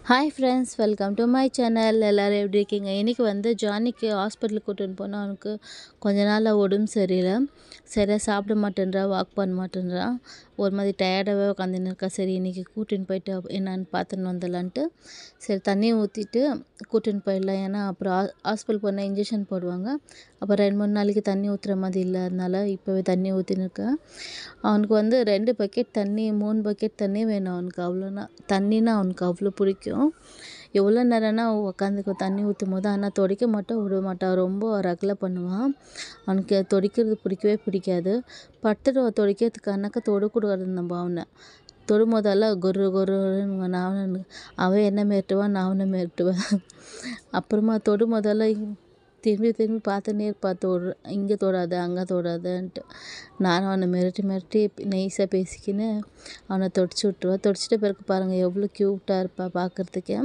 Hi friends, welcome to my channel. எல்லோரும் எப்படி இருக்கீங்க? இன்றைக்கி வந்து ஜானிக்கு ஹாஸ்பிட்டலுக்கு கூட்டின்னு போனால் அவனுக்கு கொஞ்ச நாளில் உடம்பு சரியில்லை. சரியாக சாப்பிட மாட்டேன்றா, வாக் பண்ண மாட்டேன்றா, ஒரு மாதிரி டயர்டாகவே உட்காந்துன்னு இருக்கா. சரி இன்றைக்கி கூட்டின்னு போயிட்டு என்னன்னு பார்த்துன்னு வந்துடலான்ட்டு சரி தண்ணி ஊற்றிட்டு கூட்டின்னு போயிடலாம். ஏன்னா அப்புறம் ஹாஸ்பிட்டல் போனால் இன்ஜெக்ஷன் போடுவாங்க. அப்புறம் 2-3 நாளைக்கு தண்ணி ஊற்றுற மாதிரி இல்லை. அதனால் இப்போவே தண்ணி ஊற்றின்னு இருக்கேன். அவனுக்கு வந்து 2 பக்கெட் தண்ணி 3 பக்கெட் தண்ணி வேணும் அவனுக்கு. அவ்வளோனா தண்ணினா அவனுக்கு அவ்வளோ பிடிக்கும். எவ்வளோ நேரம்னா உட்காந்து தண்ணி ஊற்றும் போது, ஆனால் துடைக்க மட்டும் விட மாட்டான். ரொம்ப ரகலை பண்ணுவான். அவனுக்கு துடைக்கிறது பிடிக்கவே பிடிக்காது. படுத்துட்டு துடைக்கிறதுக்கானாக்கா தொடக்கூடாது. நம்ம அவனை தொடும் போதெல்லாம் கொரு அவன் என்ன மிரட்டுவான், நான் அவனை மிரட்டுவேன். அப்புறமா தொடும் போதெல்லாம் திரும்பி திரும்பி பார்த்துன்னே இருப்பா. இங்கே தொடாத அங்கே தொடாதன்ட்டு. நானும் அவனை மிரட்டி மிரட்டி நைஸாக பேசிக்கின்னு அவனை தொடச்சி விட்டுருவேன். தொடச்சிட்ட பிறகு பாருங்கள் எவ்வளோ க்யூட்டாக இருப்பா பார்க்குறதுக்கே.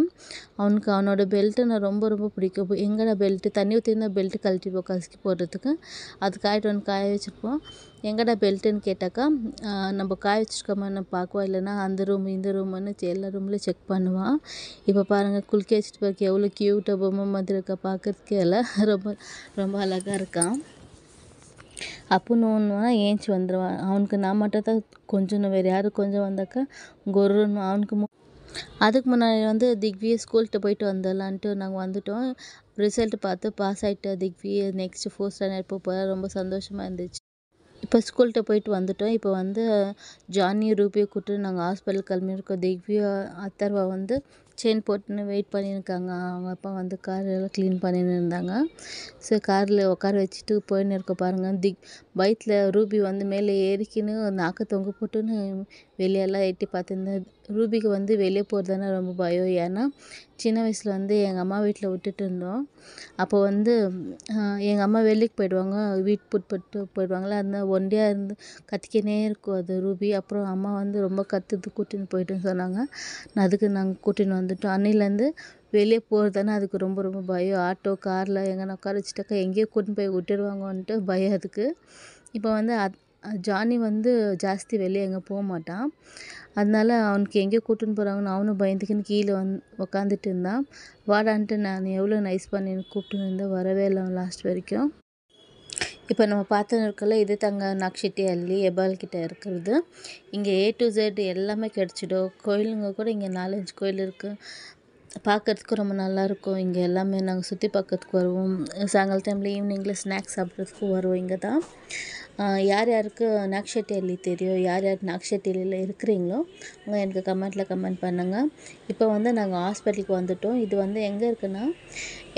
அவனுக்கு அவனோட பெல்ட்டு நான் ரொம்ப ரொம்ப பிடிக்கும். எங்கடா பெல்ட்டு, தண்ணி ஊற்றிருந்தா பெல்ட்டு கழட்டிப்போம் கசக்கி போடுறதுக்கு. அது காய வச்சுருப்போம். எங்கடா பெல்ட்டுன்னு கேட்டாக்கா நம்ம காய வச்சுருக்கோமா நான் பார்க்குவா. இல்லைன்னா அந்த ரூம் இந்த ரூமுன்னு எல்லா ரூம்லேயும் செக் பண்ணுவான். இப்போ பாருங்கள் குளிக்க வச்சுட்டு பிறகு எவ்வளோ க்யூட்டாக பொம்மை மாதிரி இருக்கா பார்க்குறதுக்கே. எல்லாம் ரொம்ப ரொம்ப அழகாக இருக்கான். அப்புன்னு ஒன்றுனா ஏஞ்சி வந்துடுவான். அவனுக்கு நான் மட்டும் தான் கொஞ்சம், வேறு யாரும் கொஞ்சம் வந்தாக்கா கொருன்னு அவனுக்கு அதுக்கு முன்னாடி வந்து திக்வியை ஸ்கூல்கிட்ட போயிட்டு வந்துடலான்ட்டு நாங்கள் வந்துவிட்டோம். ரிசல்ட் பார்த்து பாஸ் ஆகிட்ட திக்வியை. நெக்ஸ்ட்டு 4th ஸ்டாண்டர்ட் போக ரொம்ப சந்தோஷமாக இருந்துச்சு. இப்போ ஸ்கூல்கிட்ட போயிட்டு வந்துவிட்டோம். இப்போ வந்து ஜானி ரூபியை கூப்பிட்டு நாங்கள் ஹாஸ்பிட்டல் கிளம்பியிருக்கோம். திவ்யா அத்தர்வா வந்து செயின் போட்டுன்னு வெயிட் பண்ணியிருக்காங்க. அவங்க அப்பா வந்து காரெல்லாம் க்ளீன் பண்ணின்னு இருந்தாங்க. ஸோ காரில் உட்கார வச்சுட்டு போயின்னு இருக்க பாருங்கள். பைக்கில் ரூபி வந்து மேலே ஏறிக்கின்னு நாக்கை தொங்க போட்டுன்னு வெளியெல்லாம் எட்டி பார்த்துருந்தேன். ரூபிக்கு வந்து வெளியே போகிறதுனா ரொம்ப பயம். ஏன்னா சின்ன வயசில் வந்து எங்கள் அம்மா வீட்டில் விட்டுட்டு இருந்தோம். அப்போ வந்து எங்கள் அம்மா வெளிக்கு போயிடுவாங்க, வீட்டு போட்டு போயிடுவாங்களா. அந்த ஒண்டியாக இருந்து கத்திக்கினே இருக்கும் அது ரூபி. அப்புறம் அம்மா வந்து ரொம்ப கற்றுது கூட்டின்னு போயிட்டுன்னு சொன்னாங்க. அதுக்கு நாங்கள் கூட்டின்னு வந்துட்டோம். அன்னிலேருந்து வெளியே போகிறதுனா அதுக்கு ரொம்ப ரொம்ப பயம். ஆட்டோ காரில் எங்கன்னா உட்கார வச்சுட்டாக்கா எங்கேயோ கூட்டின்னு போய் விட்டுடுவாங்கன்ட்டு பயம் அதுக்கு. இப்போ வந்து ஜானி வந்து ஜாஸ்தி வெளியே எங்கே போக மாட்டான். அதனால அவனுக்கு எங்கேயோ கூட்டின்னு போகிறாங்கன்னு அவனும் பயந்துக்கின்னு கீழே உக்காந்துட்டு இருந்தான். வாடான்ட்டு நான் எவ்வளோ நைஸ் பண்ணி கூப்பிட்டுன்னு இருந்தேன், வரவே இல்லை லாஸ்ட் வரைக்கும். இப்போ நம்ம பார்த்துன்னு இருக்கல, இது தாங்க நாக்ஷெட்டி அல்லி எபால்கிட்ட இருக்கிறது. இங்கே A to Z எல்லாமே கிடச்சிடும். கோயிலுங்க கூட இங்கே 4-5 கோயில் இருக்குது. பார்க்குறதுக்கு ரொம்ப நல்லாயிருக்கும். இங்கே எல்லாமே நாங்கள் சுற்றி பார்க்கறதுக்கு வருவோம். சாயங்கால டைமில் ஈவினிங்கில் ஸ்நாக்ஸ் சாப்பிட்றதுக்கும் வருவோம். இங்கே தான் யார் யாருக்கு நாக்ஷெட்டி அல்லி தெரியும், யார் யார் நாக்ஷெட்டி அல்லியில் இருக்கிறீங்களோ அவங்க எனக்கு கமெண்ட் பண்ணுங்கள். இப்போ வந்து நாங்கள் ஹாஸ்பிட்டலுக்கு வந்துவிட்டோம். இது வந்து எங்கே இருக்குன்னா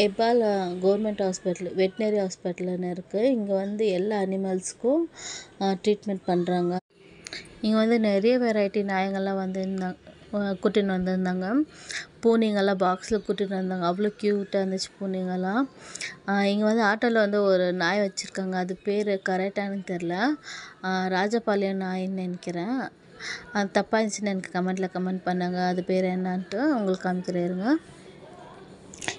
எபால் கவர்மெண்ட் ஹாஸ்பிட்டல், வெட்டினரி ஹாஸ்பிட்டல்னு இருக்குது. இங்கே வந்து எல்லா அனிமல்ஸ்க்கும் ட்ரீட்மெண்ட் பண்ணுறாங்க. இங்கே வந்து நிறைய வெரைட்டி நாயங்கள்லாம் வந்து கூட்டின்னு வந்திருந்தாங்க. பூனைங்கெல்லாம் பாக்ஸில் கூட்டின்னு வந்தாங்க. அவ்வளோ க்யூட்டாக இருந்துச்சு பூனைங்கெல்லாம். இங்கே வந்து ஆட்டோவில் வந்து ஒரு நாய் வச்சுருக்காங்க. அது பேர் கரெக்டானு தெரில, ராஜபாளையம் நாயின்னு நினைக்கிறேன். அது தப்பாக இருந்துச்சுன்னு எனக்கு கமெண்ட் பண்ணாங்க. அது பேர் என்னான்ட்டு உங்களுக்கு காமிக்கிறேருங்க.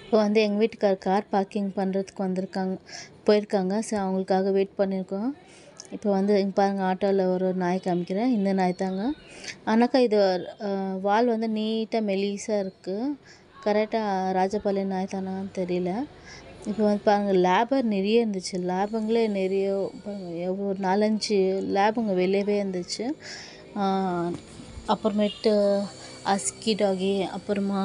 இப்போ வந்து எங்கள் வீட்டுக்கார் கார் பார்க்கிங் பண்ணுறதுக்கு போயிருக்காங்க. ஸோ அவங்களுக்காக வெயிட் பண்ணியிருக்கோம். இப்போ வந்து இங்கே பாருங்கள் ஆட்டோவில் ஒரு நாய் காமிக்கிறேன். இந்த நாய் தாங்க. ஆனாக்கா இது வால் வந்து நீட்டாக மெலிசாக இருக்குது. கரெக்டாக ராஜபாளையம் நாய் தானான்னு தெரியல. இப்போ வந்து பாருங்கள் லேபர் நிறைய இருந்துச்சு. லேபுங்களே நிறைய ஒரு 4-5 லேபுங்க வெளியவே இருந்துச்சு. அப்புறமேட்டு அஸ்கி டாகி, அப்புறமா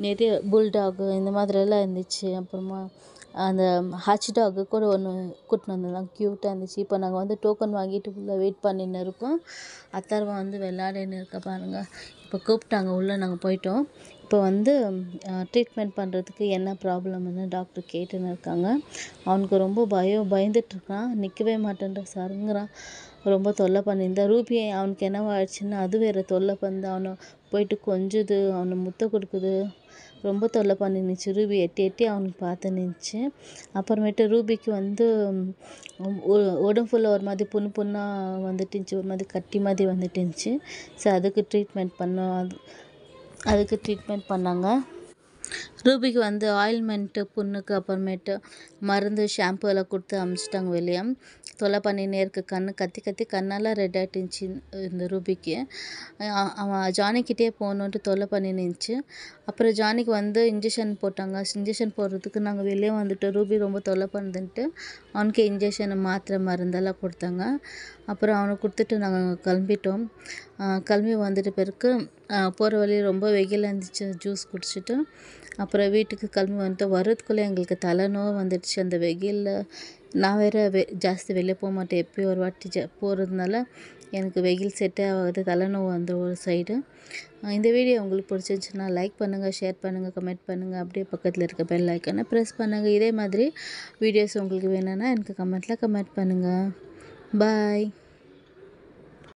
நிறைய புல்டாகு இந்த மாதிரியெல்லாம் இருந்துச்சு. அப்புறமா அந்த ஹச் டாகு கூட ஒன்று கூட்டின்னு வந்திருந்தாங்க. க்யூட்டாக இருந்துச்சு. இப்போ நாங்கள் வந்து டோக்கன் வாங்கிட்டு உள்ளே வெயிட் பண்ணின்னு இருக்கோம். அத்தர்வா வந்து விளையாடின்னு இருக்க பாருங்கள். இப்போ கூப்பிட்டாங்க, உள்ளே நாங்கள் போயிட்டோம். இப்போ வந்து ட்ரீட்மெண்ட் பண்ணுறதுக்கு என்ன ப்ராப்ளம்னு டாக்டர் கேட்டுன்னு இருக்காங்க. அவனுக்கு ரொம்ப பயந்துட்டுருக்கான். நிற்கவே மாட்டேன்ற சருங்குறான். ரொம்ப தொல்லை பண்ணியிருந்தா. ரூபி அவனுக்கு என்னவோ ஆயிடுச்சுன்னா அது வேறு தொல்லை பண்ணி அவனை போயிட்டு கொஞ்சுது, அவனை முத்த கொடுக்குது. ரொம்ப தொல்லை பண்ணிருந்துச்சு. ரூபி எட்டி அவனுக்கு பார்த்து நின்றுச்சு. அப்புறமேட்டு ரூபிக்கு வந்து உடம்பு ஃபுல்லாக ஒரு மாதிரி புண்ணாக வந்துட்டுருந்துச்சு, ஒரு மாதிரி கட்டி மாதிரி வந்துட்டுருந்துச்சு. ஸோ அதுக்கு ட்ரீட்மெண்ட் பண்ணாங்க. ரூபிக்கு வந்து ஆயில்மெண்ட்டு புண்ணுக்கு, அப்புறமேட்டு மருந்து ஷாம்பு எல்லாம் கொடுத்து அமுச்சிட்டாங்க வெளியே. தொல்லை பண்ணினே இருக்கு. கத்தி கத்தி கண்ணெல்லாம் ரெட் ஆகிட்டுருந்துச்சி இந்த ரூபிக்கு. அவன் ஜானிக்கிட்டே போகணுன்ட்டு தொல்லை பண்ணின்னு இருந்துச்சு. அப்புறம் ஜானிக்கு வந்து இன்ஜெக்ஷன் போட்டாங்க. இன்ஜெக்ஷன் போடுறதுக்கு நாங்கள் வெளியே வந்துட்டோம். ரூபி ரொம்ப தொல்லை பண்ணுதுன்ட்டு அவனுக்கு இன்ஜெக்ஷன் மாத்திரை மருந்தெல்லாம் கொடுத்தாங்க. அப்புறம் அவனுக்கு கொடுத்துட்டு நாங்கள் கிளம்பிட்டோம். கிளம்பி வந்துட்டு பிறகு போகிற வழி ரொம்ப வெயில் இருந்துச்சு. ஜூஸ் குடிச்சிட்டு அப்புறம் வீட்டுக்கு கிளம்பி வந்துட்டு வர்றதுக்குள்ளே எங்களுக்கு தலைநோவு வந்துடுச்சு. அந்த வெயிலில் நான் வேறு ஜாஸ்தி வெளியே போக மாட்டேன். எப்போயும் ஒரு வாட்டி போகிறதுனால எனக்கு வெயில் செட்டே ஆகாது. தலைநோவு வந்துடும் ஒரு சைடு. இந்த வீடியோ உங்களுக்கு பிடிச்சிருந்துச்சுன்னா லைக் பண்ணுங்கள், ஷேர் பண்ணுங்கள், கமெண்ட் பண்ணுங்கள். அப்படியே பக்கத்தில் இருக்க பெல் ஐக்கானை ப்ரெஸ் பண்ணுங்கள். இதே மாதிரி வீடியோஸ் உங்களுக்கு வேணும்னா எனக்கு கமெண்ட்டில் கமெண்ட் பண்ணுங்கள். பாய்.